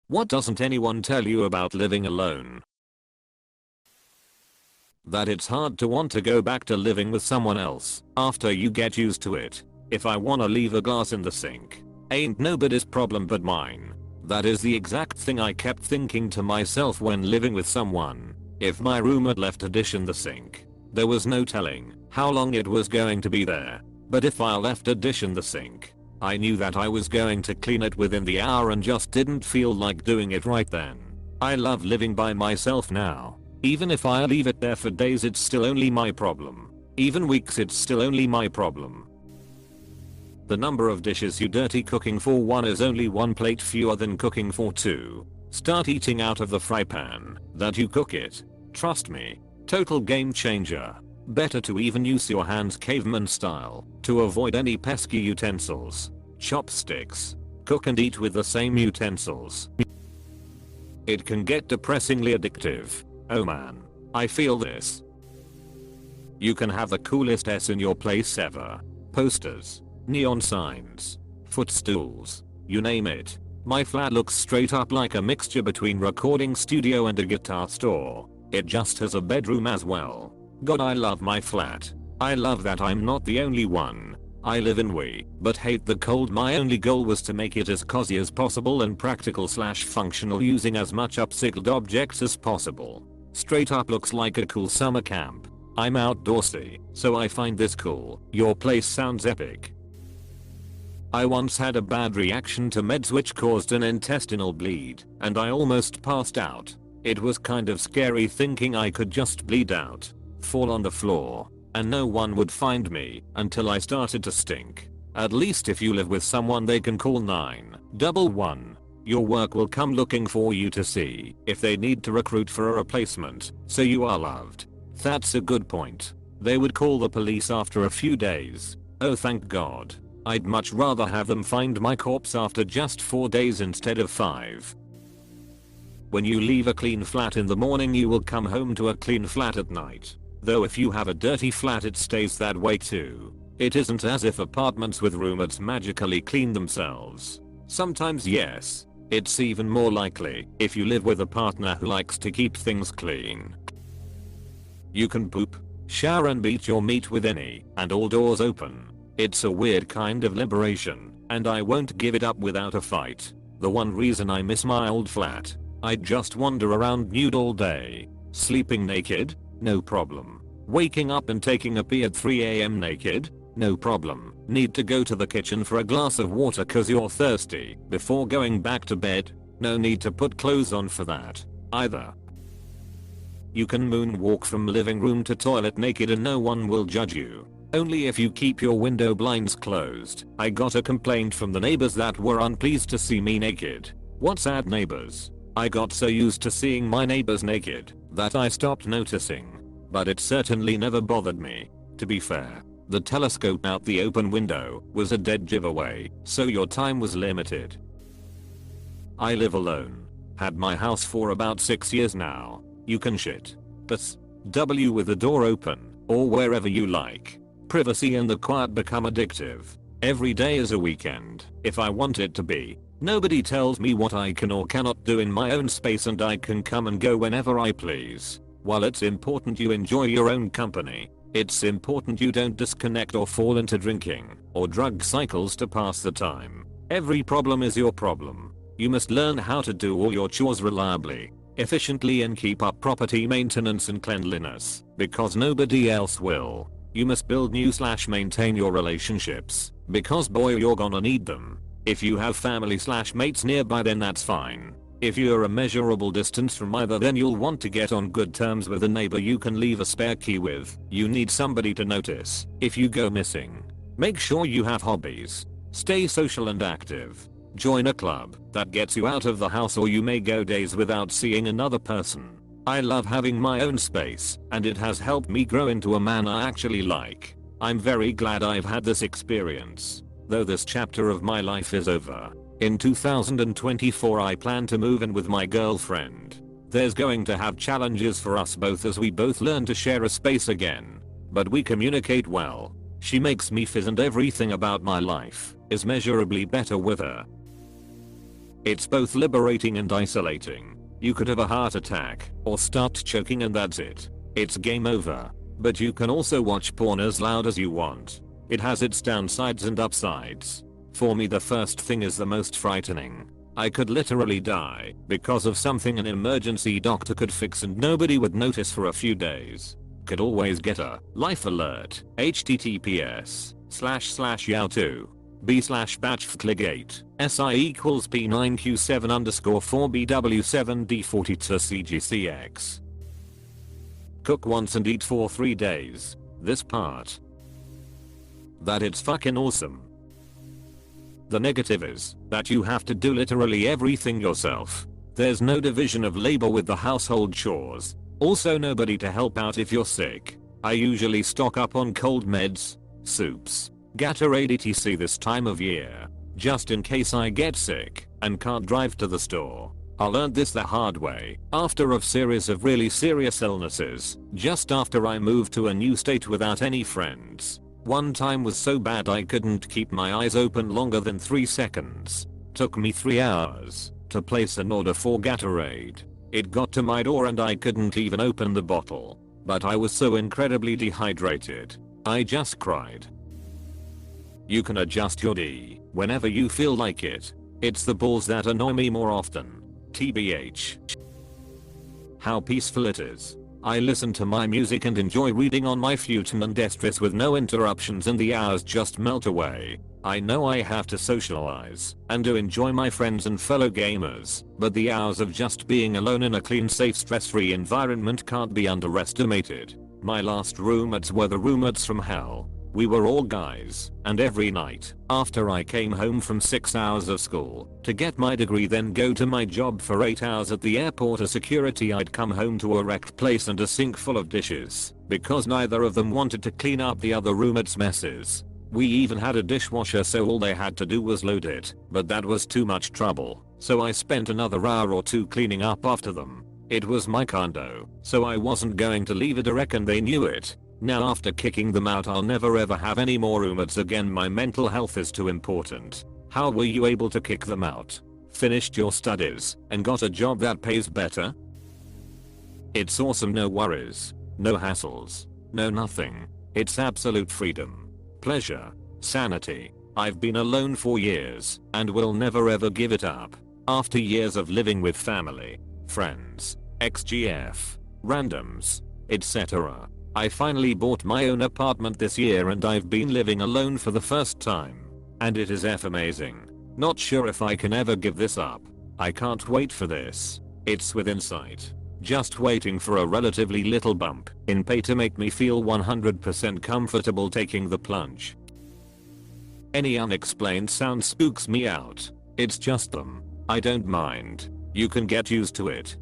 What doesn't anyone tell you about living alone? That it's hard to want to go back to living with someone else after you get used to it. If I wanna leave a glass in the sink, ain't nobody's problem but mine. That is the exact thing I kept thinking to myself when living with someone. If my roommate left a dish in the sink, there was no telling how long it was going to be there. But if I left a dish in the sink, I knew that I was going to clean it within the hour and just didn't feel like doing it right then. I love living by myself now. Even if I leave it there for days, it's still only my problem. Even weeks, it's still only my problem. The number of dishes you dirty cooking for one is only one plate fewer than cooking for two. Start eating out of the fry pan that you cook it. Trust me. Total game changer. Better to even use your hands caveman style to avoid any pesky utensils. Chopsticks. Cook and eat with the same utensils. It can get depressingly addictive. Oh man, I feel this. You can have the coolest S in your place ever. Posters, neon signs, footstools, you name it. My flat looks straight up like a mixture between recording studio and a guitar store. It just has a bedroom as well. God, I love my flat. I love that I'm not the only one. I live in but hate the cold. My only goal was to make it as cozy as possible and practical / functional, using as much upcycled objects as possible. Straight up looks like a cool summer camp. I'm outdoorsy, so I find this cool. Your place sounds epic. I once had a bad reaction to meds which caused an intestinal bleed, and I almost passed out. It was kind of scary thinking I could just bleed out, fall on the floor, and no one would find me until I started to stink. At least if you live with someone, they can call 911. Your work will come looking for you to see if they need to recruit for a replacement, so you are loved. That's a good point. They would call the police after a few days. Oh thank God. I'd much rather have them find my corpse after just 4 days instead of 5. When you leave a clean flat in the morning, you will come home to a clean flat at night. Though if you have a dirty flat, it stays that way too. It isn't as if apartments with roommates magically clean themselves. Sometimes yes. It's even more likely if you live with a partner who likes to keep things clean. You can poop, shower and beat your meat with any and all doors open. It's a weird kind of liberation, and I won't give it up without a fight. The one reason I miss my old flat, I'd just wander around nude all day. Sleeping naked? No problem. Waking up and taking a pee at 3 AM naked? No problem. Need to go to the kitchen for a glass of water cause you're thirsty before going back to bed? No need to put clothes on for that either. You can moonwalk from living room to toilet naked and no one will judge you. Only if you keep your window blinds closed. I got a complaint from the neighbors that were unpleased to see me naked. What's at neighbors? I got so used to seeing my neighbors naked that I stopped noticing. But it certainly never bothered me. To be fair, the telescope out the open window was a dead giveaway, so your time was limited. I live alone. Had my house for about 6 years now. You can shit. W with the door open, or wherever you like. Privacy and the quiet become addictive. Every day is a weekend, if I want it to be. Nobody tells me what I can or cannot do in my own space, and I can come and go whenever I please. While it's important you enjoy your own company, it's important you don't disconnect or fall into drinking or drug cycles to pass the time. Every problem is your problem. You must learn how to do all your chores reliably, efficiently, and keep up property maintenance and cleanliness, because nobody else will. You must build new / maintain your relationships, because boy you're gonna need them. If you have family / mates nearby, then that's fine. If you're a measurable distance from either, then you'll want to get on good terms with a neighbor you can leave a spare key with. You need somebody to notice if you go missing. Make sure you have hobbies. Stay social and active. Join a club that gets you out of the house, or you may go days without seeing another person. I love having my own space, and it has helped me grow into a man I actually like. I'm very glad I've had this experience. Though this chapter of my life is over. In 2024 I plan to move in with my girlfriend. There's going to have challenges for us both as we both learn to share a space again. But we communicate well. She makes me fizz and everything about my life is measurably better with her. It's both liberating and isolating. You could have a heart attack or start choking and that's it. It's game over. But you can also watch porn as loud as you want. It has its downsides and upsides. For me, the first thing is the most frightening. I could literally die because of something an emergency doctor could fix and nobody would notice for a few days. Could always get a life alert. https://yao2 b/batchfcligate si equals p9q7_4bw7d42cgcx. Cook once and eat for 3 days. This part. That it's fucking awesome. The negative is that you have to do literally everything yourself. There's no division of labor with the household chores. Also nobody to help out if you're sick. I usually stock up on cold meds, soups, Gatorade etc. this time of year, just in case I get sick and can't drive to the store. I learned this the hard way after a series of really serious illnesses, just after I moved to a new state without any friends. One time was so bad I couldn't keep my eyes open longer than 3 seconds. Took me 3 hours to place an order for Gatorade. It got to my door and I couldn't even open the bottle. But I was so incredibly dehydrated. I just cried. You can adjust your D whenever you feel like it. It's the balls that annoy me more often. TBH. How peaceful it is. I listen to my music and enjoy reading on my futon and estrus with no interruptions and the hours just melt away. I know I have to socialize and to enjoy my friends and fellow gamers, but the hours of just being alone in a clean, safe, stress-free environment can't be underestimated. My last roommates were the roommates from hell. We were all guys, and every night, after I came home from 6 hours of school to get my degree then go to my job for 8 hours at the airport or security, I'd come home to a wrecked place and a sink full of dishes, because neither of them wanted to clean up the other roommate's messes. We even had a dishwasher so all they had to do was load it, but that was too much trouble, so I spent another hour or 2 cleaning up after them. It was my condo, so I wasn't going to leave it. I reckon they knew it. Now after kicking them out I'll never ever have any more roommates again. My mental health is too important. How were you able to kick them out? Finished your studies and got a job that pays better? It's awesome. No worries. No hassles. No nothing. It's absolute freedom. Pleasure. Sanity. I've been alone for years and will never ever give it up. After years of living with family, friends, XGF, randoms, etc. I finally bought my own apartment this year and I've been living alone for the first time. And it is amazing. Not sure if I can ever give this up. I can't wait for this. It's within sight. Just waiting for a relatively little bump in pay to make me feel 100% comfortable taking the plunge. Any unexplained sound spooks me out. It's just them. I don't mind. You can get used to it.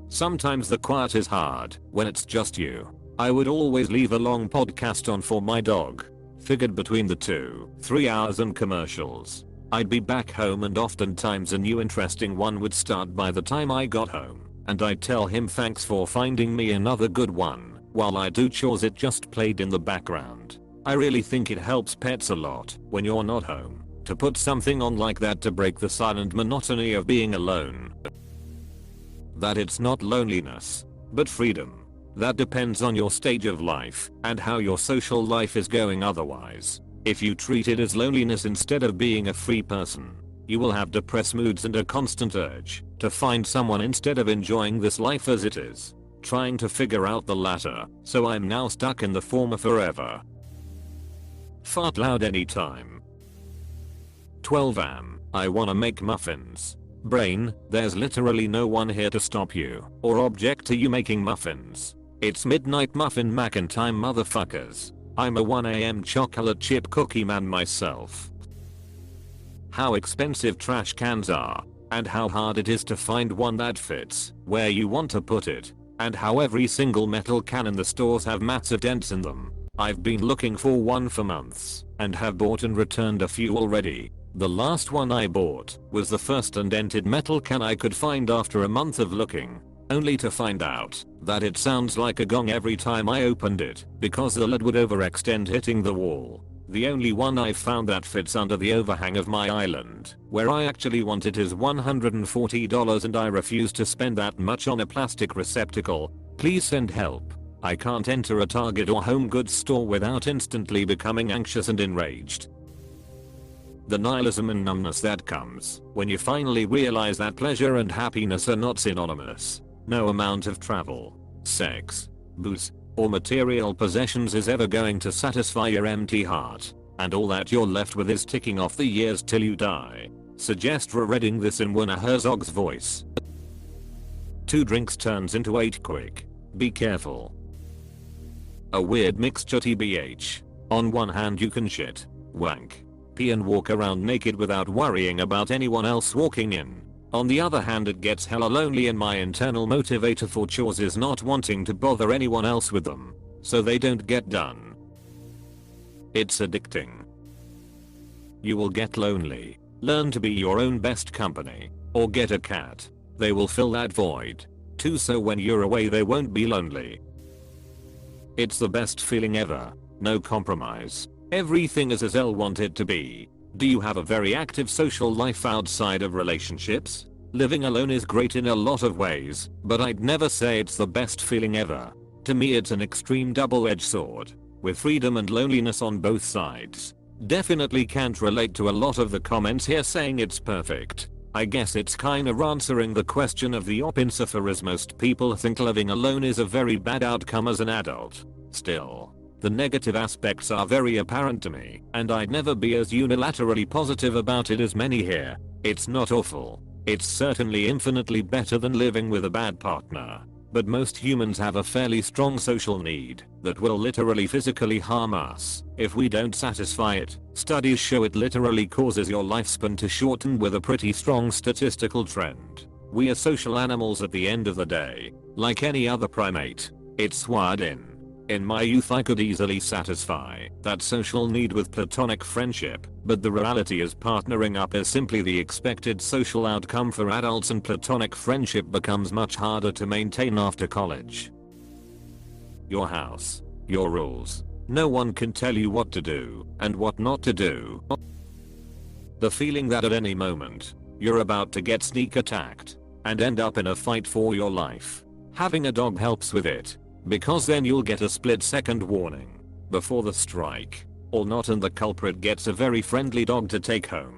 Sometimes the quiet is hard when it's just you. I would always leave a long podcast on for my dog. Figured between the 2-3 hours and commercials, I'd be back home and oftentimes a new interesting one would start by the time I got home, and I'd tell him thanks for finding me another good one. While I do chores it just played in the background. I really think it helps pets a lot when you're not home to put something on like that to break the silent monotony of being alone. That it's not loneliness, but freedom. That depends on your stage of life and how your social life is going. Otherwise, if you treat it as loneliness instead of being a free person, you will have depressed moods and a constant urge to find someone instead of enjoying this life as it is. Trying to figure out the latter, so I'm now stuck in the former forever. Fart loud anytime. 12 am. I wanna make muffins. Brain, there's literally no one here to stop you or object to you making muffins. It's midnight muffin mackin' time, motherfuckers. I'm a 1 am chocolate chip cookie man myself. How expensive trash cans are, and how hard it is to find one that fits where you want to put it, and how every single metal can in the stores have massive dents in them. I've been looking for one for months and have bought and returned a few already. The last one I bought was the first undented metal can I could find after a month of looking, only to find out that it sounds like a gong every time I opened it because the lid would overextend hitting the wall. The only one I've found that fits under the overhang of my island, where I actually want it, is $140 and I refuse to spend that much on a plastic receptacle. Please send help. I can't enter a Target or home goods store without instantly becoming anxious and enraged. The nihilism and numbness that comes when you finally realize that pleasure and happiness are not synonymous. No amount of travel, sex, booze, or material possessions is ever going to satisfy your empty heart, and all that you're left with is ticking off the years till you die. Suggest rereading this in Werner Herzog's voice. 2 drinks turns into 8 quick. Be careful. A weird mixture tbh. On one hand you can shit, wank, pee and walk around naked without worrying about anyone else walking in. On the other hand, it gets hella lonely and my internal motivator for chores is not wanting to bother anyone else with them, so they don't get done. It's addicting. You will get lonely. Learn to be your own best company, or get a cat. They will fill that void too, so when you're away they won't be lonely. It's the best feeling ever. No compromise. Everything is as L want it to be. Do you have a very active social life outside of relationships? Living alone is great in a lot of ways, but I'd never say it's the best feeling ever. To me it's an extreme double-edged sword, with freedom and loneliness on both sides. Definitely can't relate to a lot of the comments here saying it's perfect. I guess it's kinda answering the question of the op insofar as most people think living alone is a very bad outcome as an adult. Still, the negative aspects are very apparent to me, and I'd never be as unilaterally positive about it as many here. It's not awful. It's certainly infinitely better than living with a bad partner. But most humans have a fairly strong social need that will literally physically harm us if we don't satisfy it. Studies show it literally causes your lifespan to shorten with a pretty strong statistical trend. We are social animals at the end of the day. Like any other primate, it's wired in. In my youth I could easily satisfy that social need with platonic friendship, but the reality is partnering up is simply the expected social outcome for adults, and platonic friendship becomes much harder to maintain after college. Your house, your rules. No one can tell you what to do and what not to do. The feeling that at any moment, you're about to get sneak attacked and end up in a fight for your life. Having a dog helps with it, because then you'll get a split-second warning before the strike, or not, and the culprit gets a very friendly dog to take home.